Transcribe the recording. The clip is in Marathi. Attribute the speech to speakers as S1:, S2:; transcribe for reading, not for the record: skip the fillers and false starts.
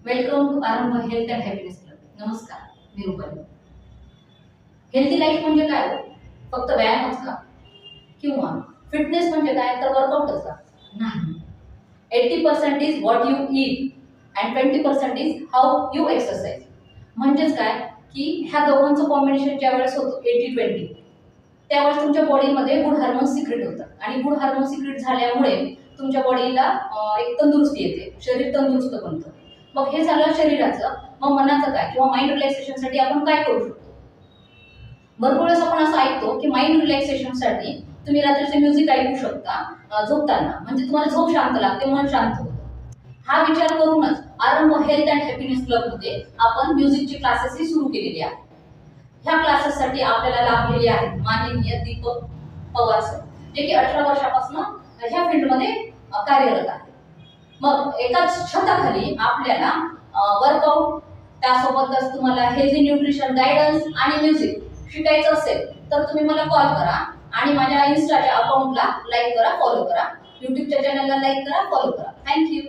S1: वेलकम टू आरंभ हेल्थ अँड हॅपीनेस क्लब. नमस्कार, मी रुपाली. हेल्दी लाईफ म्हणजे काय हो? फक्त व्यायामच का? किंवा फिटनेस म्हणजे काय तर वर्कआउटच का? नाही. 80% is what you eat and 20% is how you exercise. म्हणजेच काय की ह्या दोघांचं कॉम्बिनेशन ज्या वेळेस होतं 80-20, त्यावेळेस तुमच्या बॉडीमध्ये गुड हार्मोन सिक्रेट होतात आणि गुड हार्मोन सिक्रेट झाल्यामुळे तुमच्या बॉडीला एक तंदुरुस्ती येते, शरीर तंदुरुस्त बनतं. मग हे झालं शरीराचं. मग मनाचं काय किंवा माइंड रिलॅक्सेशनसाठी आपण काय करू शकतो? भरपूर वेळेस आपण असं ऐकतो की माइंड रिलॅक्सेशनसाठी तुम्ही रात्रीचे म्युझिक ऐकू शकता झोपताना, म्हणजे तुम्हाला झोप शांत लागते, मन शांत होतं. हा विचार करूनच आरंभ हेल्थ अँड हॅपीनेस क्लबमध्ये आपण म्युझिकचे क्लासेसही सुरू केलेले आहेत. ह्या क्लासेससाठी आपल्याला लाभलेले आहेत माननीय दीपक पवार सर, जे की 18 वर्षापासून ह्या फील्डमध्ये कार्यरत आहेत. मग एकाच छताखाली आपल्याला वर्कआउट, त्यासोबतच तुम्हाला हेल्दी न्यूट्रिशन गायडन्स आणि म्युझिक शिकायचं असेल तर तुम्ही मला कॉल करा आणि माझ्या इन्स्टाच्या अकाउंटला लाईक करा, फॉलो करा, यूट्यूबच्या चॅनलला लाईक करा, फॉलो करा. थँक्यू.